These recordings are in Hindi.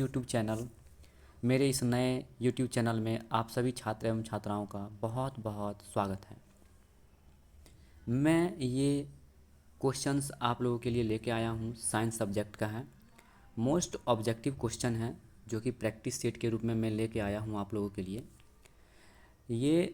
YouTube channel. मेरे इस नए यूट्यूब चैनल में आप सभी छात्र एवं छात्राओं का बहुत बहुत स्वागत है। मैं ये क्वेश्चंस आप लोगों के लिए लेके आया हूँ, साइंस सब्जेक्ट का है। मोस्ट ऑब्जेक्टिव क्वेश्चन है जो कि प्रैक्टिस सेट के रूप में मैं लेके आया हूँ आप लोगों के लिए। ये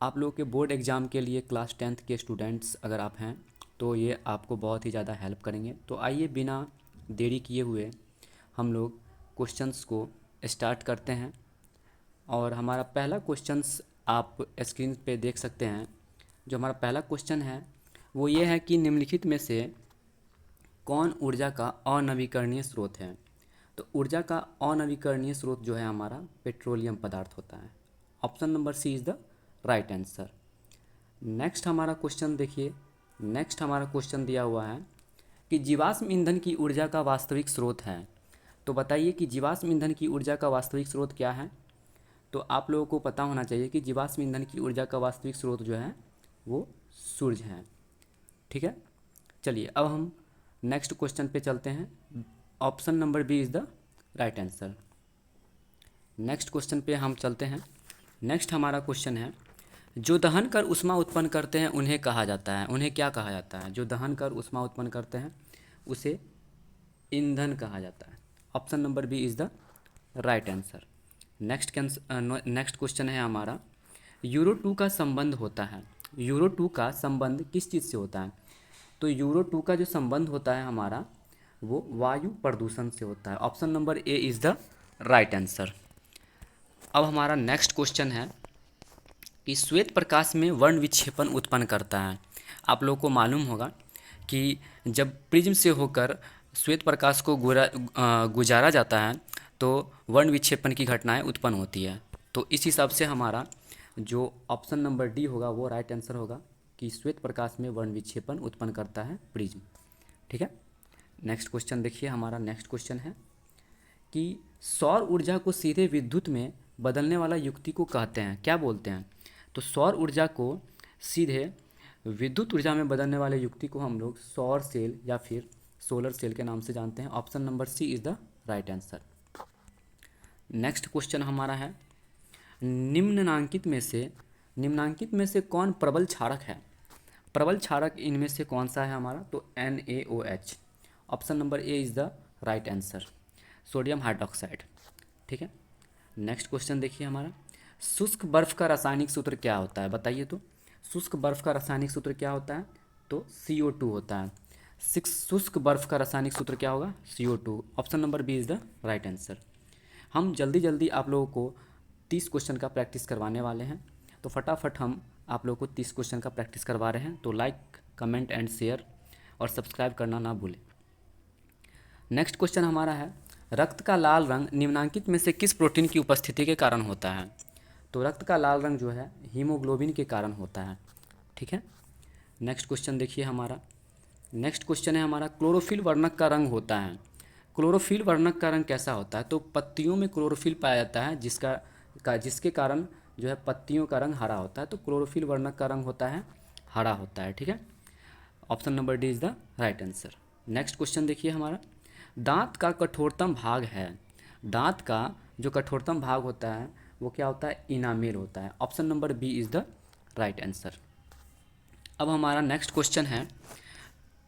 आप लोगों के बोर्ड एग्ज़ाम के लिए क्लास 10th के स्टूडेंट्स अगर आप हैं तो ये आपको बहुत ही ज़्यादा हेल्प करेंगे। तो आइए बिना देरी किए हुए हम लोग क्वेश्चंस को स्टार्ट करते हैं। और हमारा पहला क्वेश्चंस आप स्क्रीन पे देख सकते हैं। जो हमारा पहला क्वेश्चन है वो ये है कि निम्नलिखित में से कौन ऊर्जा का अनवीकरणीय स्रोत है। तो ऊर्जा का अनवीकरणीय स्रोत जो है हमारा पेट्रोलियम पदार्थ होता है। Option number C is the right answer. Next हमारा क्वेश्चन देखिए। नेक्स्ट हमारा क्वेश्चन दिया हुआ है कि जीवाश्म ईंधन की ऊर्जा का वास्तविक स्रोत है। तो बताइए कि जीवाश्म ईंधन की ऊर्जा का वास्तविक स्रोत क्या है। तो आप लोगों को पता होना चाहिए कि जीवाश्म ईंधन की ऊर्जा का वास्तविक स्रोत जो है वो सूर्य है। ठीक है, चलिए अब हम नेक्स्ट क्वेश्चन पे चलते हैं। Option number B is the right answer. Next question पे हम चलते हैं। नेक्स्ट हमारा क्वेश्चन है जो दहन कर ऊष्मा उत्पन्न करते हैं उन्हें कहा जाता है। उन्हें क्या कहा जाता है? जो दहन कर ऊष्मा उत्पन्न करते हैं उसे ईंधन कहा जाता है। Option number B is the right answer. Next question है हमारा यूरो 2 का संबंध होता है। यूरो 2 का संबंध किस चीज़ से होता है? तो यूरो 2 का जो संबंध होता है हमारा वो वायु प्रदूषण से होता है। Option number A is the right answer. अब हमारा नेक्स्ट क्वेश्चन है कि श्वेत प्रकाश में वर्ण विक्षेपण उत्पन्न करता है। आप लोगों को मालूम होगा कि जब प्रिज्म से होकर श्वेत प्रकाश को गुजारा जाता है तो वर्ण विक्षेपण की घटनाएं उत्पन्न होती है। तो इस हिसाब से हमारा जो ऑप्शन नंबर डी होगा वो राइट आंसर होगा कि श्वेत प्रकाश में वर्ण विक्षेपण उत्पन्न करता है प्रिज्म। ठीक है, नेक्स्ट क्वेश्चन देखिए। हमारा नेक्स्ट क्वेश्चन है कि सौर ऊर्जा को सीधे विद्युत में बदलने वाला युक्ति को कहते हैं, क्या बोलते हैं? तो सौर ऊर्जा को सीधे विद्युत ऊर्जा में बदलने वाले युक्ति को हम लोग सौर सेल या फिर सोलर सेल के नाम से जानते हैं। Option number C is the right answer. Next question हमारा है निम्नांकित में से कौन प्रबल क्षारक है? प्रबल क्षारक इनमें से कौन सा है हमारा? तो NaOH। Option number A is the right answer, sodium hydroxide. ठीक है, नेक्स्ट क्वेश्चन देखिए हमारा शुष्क बर्फ का रासायनिक सूत्र क्या होता है? बताइए तो शुष्क बर्फ का रासायनिक सूत्र क्या होता है? तो CO2 होता है। शुष्क बर्फ का रासायनिक सूत्र क्या होगा? CO2। Option number B is the right answer. हम जल्दी जल्दी आप लोगों को 30 क्वेश्चन का प्रैक्टिस करवाने वाले हैं, तो फटाफट हम आप लोगों को 30 क्वेश्चन का प्रैक्टिस करवा रहे हैं। तो लाइक, कमेंट एंड शेयर और सब्सक्राइब करना ना भूलें। नेक्स्ट क्वेश्चन हमारा है रक्त का लाल रंग निम्नांकित में से किस प्रोटीन की उपस्थिति के कारण होता है? तो रक्त का लाल रंग जो है हीमोग्लोबिन के कारण होता है। ठीक है, नेक्स्ट क्वेश्चन देखिए हमारा। नेक्स्ट क्वेश्चन है हमारा क्लोरोफिल वर्णक का रंग होता है। क्लोरोफिल वर्णक का रंग कैसा होता है? तो पत्तियों में क्लोरोफिल पाया जाता है जिसके कारण जो है पत्तियों का रंग हरा होता है। तो क्लोरोफिल वर्णक का रंग होता है हरा होता है। ठीक है, option number D is the right answer. Next question देखिए हमारा दांत का कठोरतम भाग है। दांत का जो कठोरतम भाग होता है वो क्या होता है? इनामेल होता है। Option number B is the right answer. अब हमारा नेक्स्ट क्वेश्चन है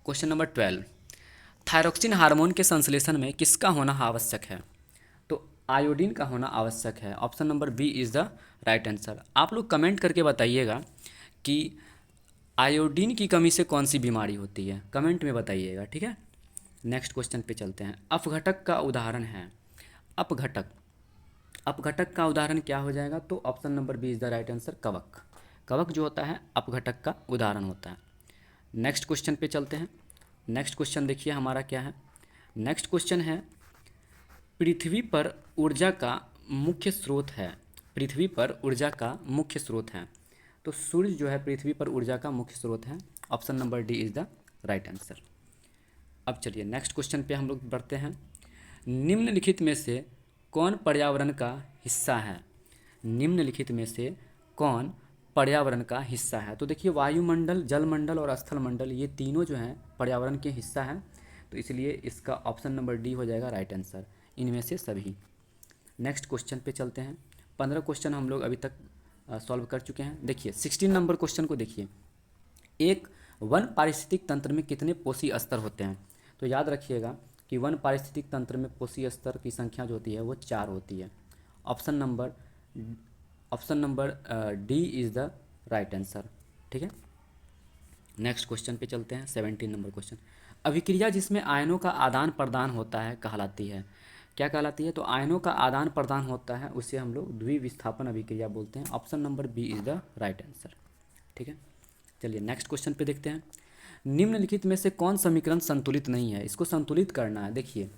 क्वेश्चन नंबर 12 थायरोक्सिन हार्मोन के संश्लेषण में किसका होना आवश्यक है? तो आयोडीन का होना आवश्यक है। Option number B is the right answer. आप लोग कमेंट करके बताइएगा कि आयोडीन की कमी से कौन सी बीमारी होती है, कमेंट में बताइएगा। ठीक है, नेक्स्ट क्वेश्चन पे चलते हैं। अपघटक का उदाहरण है। अपघटक का उदाहरण क्या हो जाएगा? तो option number B is the right answer, कवक। कवक जो होता है अपघटक का उदाहरण होता है। नेक्स्ट क्वेश्चन पे चलते हैं। नेक्स्ट क्वेश्चन देखिए हमारा क्या है। नेक्स्ट क्वेश्चन है पृथ्वी पर ऊर्जा का मुख्य स्रोत है। पृथ्वी पर ऊर्जा का मुख्य स्रोत है। तो सूर्य जो है पृथ्वी पर ऊर्जा का मुख्य स्रोत है। Option number D is the right answer. अब चलिए नेक्स्ट क्वेश्चन पे हम लोग बढ़ते हैं। निम्नलिखित में से कौन पर्यावरण का हिस्सा है? निम्नलिखित में से कौन पर्यावरण का हिस्सा है? तो देखिए वायुमंडल, जलमंडल और स्थलमंडल ये तीनों जो हैं पर्यावरण के हिस्सा हैं। तो इसलिए इसका ऑप्शन नंबर डी हो जाएगा राइट आंसर। इनमें से सभी। नेक्स्ट क्वेश्चन पे चलते हैं। 15 क्वेश्चन हम लोग अभी तक सॉल्व कर चुके हैं। देखिए 16 नंबर क्वेश्चन को देखिए, एक वन पारिस्थितिक तंत्र में कितने पोषी स्तर होते हैं? तो याद रखिएगा कि वन पारिस्थितिक तंत्र में पोषी स्तर की संख्या जो होती है वो 4 होती है। Option number D is the right answer. ठीक है, नेक्स्ट क्वेश्चन पे चलते हैं। 17 नंबर क्वेश्चन, अभिक्रिया जिसमें आयनों का आदान प्रदान होता है कहलाती है, क्या कहलाती है? तो आयनों का आदान प्रदान होता है उसे हम लोग द्विविस्थापन अभिक्रिया बोलते हैं। Option number B is the right answer. ठीक है, चलिए नेक्स्ट क्वेश्चन पे देखते हैं। निम्नलिखित में से कौन समीकरण संतुलित नहीं है? इसको संतुलित करना है। देखिए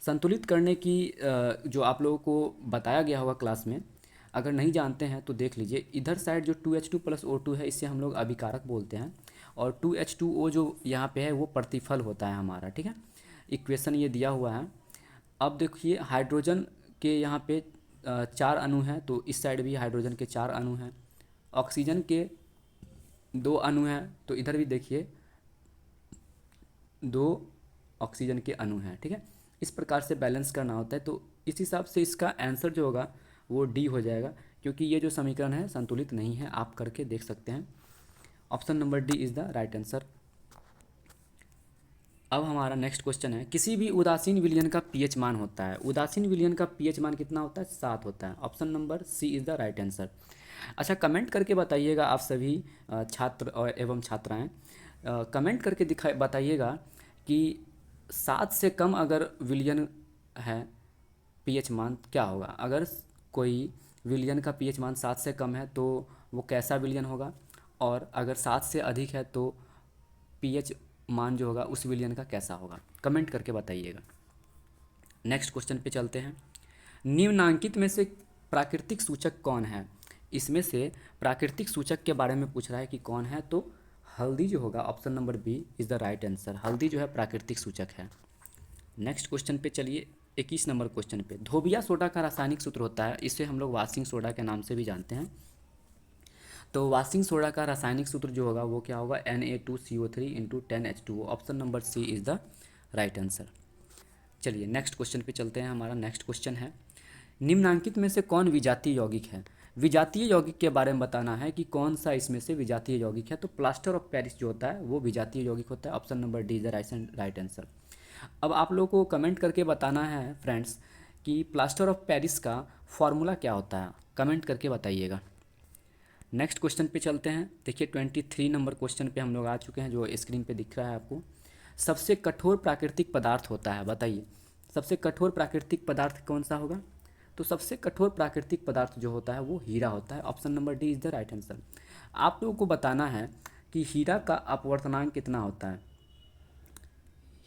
संतुलित करने की जो आप लोगों को बताया गया होगा क्लास में, अगर नहीं जानते हैं तो देख लीजिए। इधर साइड जो 2H2 प्लस O2 है इसे हम लोग अभिकारक बोलते हैं, और 2H2O जो यहाँ पे है वो प्रतिफल होता है हमारा। ठीक है, इक्वेशन ये दिया हुआ है। अब देखिए हाइड्रोजन के यहाँ पे 4 अणु हैं, तो इस साइड भी हाइड्रोजन के 4 अणु हैं। ऑक्सीजन के 2 अणु हैं, तो इधर भी देखिए 2 ऑक्सीजन के अणु हैं। ठीक है, इस प्रकार से बैलेंस करना होता है। तो इस हिसाब से इसका आंसर जो होगा वो डी हो जाएगा, क्योंकि ये जो समीकरण है संतुलित नहीं है। आप करके देख सकते हैं। Option number D is the right answer. अब हमारा नेक्स्ट क्वेश्चन है, किसी भी उदासीन विलयन का पीएच मान होता है। उदासीन विलयन का पीएच मान कितना होता है? 7 होता है। Option number C is the right answer. अच्छा, कमेंट करके बताइएगा आप सभी छात्र और एवं छात्राएं, कमेंट करके बताइएगा कि 7 से कम अगर विलयन है पीएच मान क्या होगा। अगर कोई विलयन का पीएच मान 7 से कम है तो वो कैसा विलयन होगा, और अगर 7 से अधिक है तो पीएच मान जो होगा उस विलयन का कैसा होगा। कमेंट करके बताइएगा। नेक्स्ट क्वेश्चन पे चलते हैं। निम्नांकित में से प्राकृतिक सूचक कौन है? इसमें से प्राकृतिक सूचक के बारे में पूछ रहा है कि कौन है, तो हल्दी जो होगा। Option number B is the right answer. हल्दी जो है प्राकृतिक सूचक है। नेक्स्ट क्वेश्चन पे चलिए, 21 नंबर क्वेश्चन पे। धोबिया सोडा का रासायनिक सूत्र होता है, इसे हम लोग वाशिंग सोडा के नाम से भी जानते हैं। तो वाशिंग सोडा का रासायनिक सूत्र जो होगा वो क्या होगा? Na2CO3 into 10H2O। Option number C is the right answer. चलिए नेक्स्ट क्वेश्चन पे चलते हैं। हमारा नेक्स्ट क्वेश्चन है, निम्नांकित में से कौन विजातीय यौगिक है? विजातीय यौगिक के बारे में बताना है कि कौन सा इसमें से विजातीय यौगिक है। तो प्लास्टर ऑफ पेरिस जो होता है वो विजातीय यौगिक होता है। Option number D is the right answer. अब आप लोगों को कमेंट करके बताना है फ्रेंड्स कि प्लास्टर ऑफ पेरिस का फॉर्मूला क्या होता है। कमेंट करके बताइएगा। नेक्स्ट क्वेश्चन पे चलते हैं। देखिए 23 नंबर क्वेश्चन पे हम लोग आ चुके हैं, जो स्क्रीन पे दिख रहा है आपको। सबसे कठोर प्राकृतिक पदार्थ होता है, बताइए सबसे कठोर प्राकृतिक पदार्थ कौन सा होगा? तो सबसे कठोर प्राकृतिक पदार्थ जो होता है वो हीरा होता है। Option number D is the right answer. आप लोगों को बताना है कि हीरा का अपवर्तनांक कितना होता है।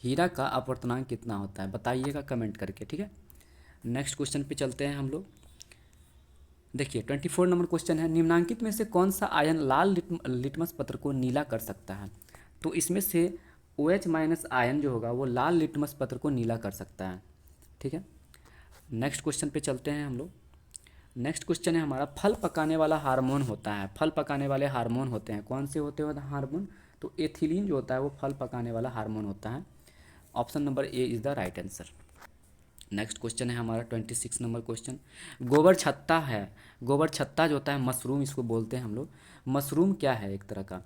हीरा का अपवर्तनांक कितना होता है बताइएगा कमेंट करके। ठीक है, नेक्स्ट क्वेश्चन पे चलते हैं हम लोग। देखिए 24 नंबर क्वेश्चन है, निम्नांकित में से कौन सा आयन लाल लिटमस पत्र को नीला कर सकता है? तो इसमें से OH माइनस आयन जो होगा वो लाल लिटमस पत्र को नीला कर सकता है। ठीक है, नेक्स्ट क्वेश्चन पे चलते हैं हम लोग। नेक्स्ट क्वेश्चन है हमारा, फल पकाने वाला हार्मोन होता है। फल पकाने वाले हार्मोन होते हैं, कौन से होते हैं हार्मोन? तो एथिलीन जो होता है वो फल पकाने वाला हार्मोन होता है। Option number A is the right answer. Next question है हमारा 26 नंबर क्वेश्चन, गोबर छत्ता है। गोबर छत्ता जो होता है मशरूम इसको बोलते हैं हम लोग। मशरूम क्या है? एक तरह का।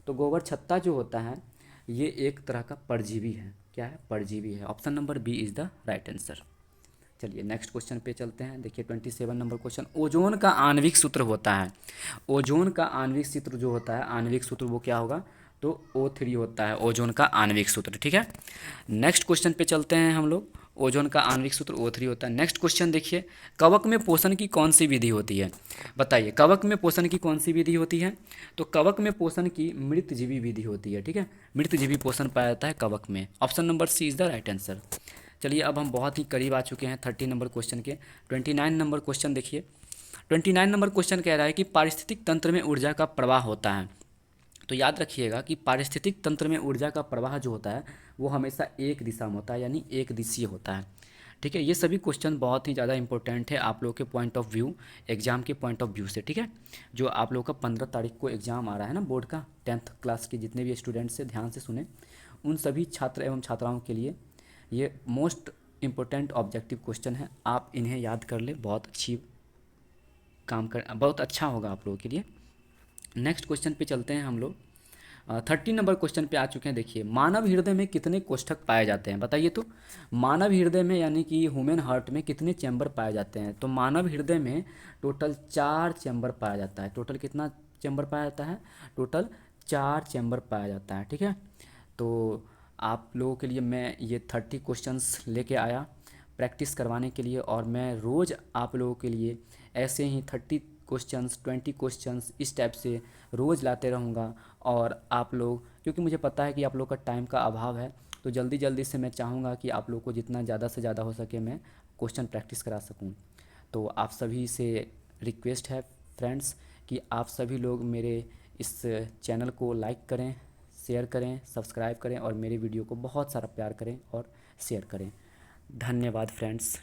तो गोबर छत्ता जो होता है ये एक तरह का परजीवी है। क्या है? परजीवी है। Option number B is the right answer. चलिए नेक्स्ट क्वेश्चन पे चलते हैं। देखिए 27 नंबर क्वेश्चन, ओजोन का आणविक सूत्र होता है। ओजोन का आणविक सूत्र जो होता है, आणविक सूत्र वो क्या होगा? तो O3 होता है ओजोन का आणविक सूत्र। ठीक है, नेक्स्ट क्वेश्चन पे चलते हैं हम लोग। ओजोन का आणविक सूत्र O3 होता है। नेक्स्ट क्वेश्चन देखिए, कवक में पोषण की कौन सी विधि होती है? बताइए कवक में पोषण की कौन सी विधि होती है? तो कवक में पोषण की मृतजीवी विधि होती है। ठीक है, मृतजीवी पोषण पाया जाता है कवक में। Option number C is the right answer. चलिए अब हम बहुत ही करीब आ चुके हैं 30 नंबर क्वेश्चन के। 29 नंबर क्वेश्चन देखिए। 29 नंबर क्वेश्चन कह रहा है कि पारिस्थितिक तंत्र में ऊर्जा का प्रवाह होता है। तो याद रखिएगा कि पारिस्थितिक तंत्र में ऊर्जा का प्रवाह जो होता है वो हमेशा एक दिशा में होता है, यानी एक दिशीय होता है। ठीक है, ये सभी क्वेश्चन बहुत ही ज़्यादा इंपॉर्टेंट है आप लोगों के पॉइंट ऑफ व्यू, एग्जाम के पॉइंट ऑफ व्यू से। ठीक है, जो आप लोगों का 15 तारीख को एग्ज़ाम आ रहा है ना बोर्ड का, 10th क्लास के जितने भी स्टूडेंट्स से ध्यान से सुने, उन सभी छात्र एवं छात्राओं के लिए ये मोस्ट इम्पोर्टेंट ऑब्जेक्टिव क्वेश्चन है, आप इन्हें याद कर ले, बहुत अच्छा होगा आप लोगों के लिए। नेक्स्ट क्वेश्चन पे चलते हैं हम लोग। 13 नंबर क्वेश्चन पे आ चुके हैं। देखिए, मानव हृदय में कितने कोष्ठक पाए जाते हैं, बताइए तो। मानव हृदय में यानी कि ह्यूमन हार्ट में कितने चैम्बर पाए जाते हैं? तो मानव हृदय में टोटल 4 चैम्बर पाया जाता है। टोटल कितना चैम्बर पाया जाता है? टोटल 4 चैम्बर पाया जाता है, ठीक है। तो आप लोगों के लिए मैं ये 30 क्वेश्चंस लेके आया प्रैक्टिस करवाने के लिए, और मैं रोज़ आप लोगों के लिए ऐसे ही 30 क्वेश्चंस 20 क्वेश्चंस इस टाइप से रोज़ लाते रहूँगा। और आप लोग, क्योंकि मुझे पता है कि आप लोग का टाइम का अभाव है, तो जल्दी जल्दी से मैं चाहूँगा कि आप लोग को जितना ज़्यादा से ज़्यादा हो सके मैं क्वेश्चन प्रैक्टिस करा सकूँ। तो आप सभी से रिक्वेस्ट है फ्रेंड्स कि आप सभी लोग मेरे इस चैनल को लाइक करें, शेयर करें, सब्सक्राइब करें और मेरे वीडियो को बहुत सारा प्यार करें और शेयर करें। धन्यवाद फ्रेंड्स।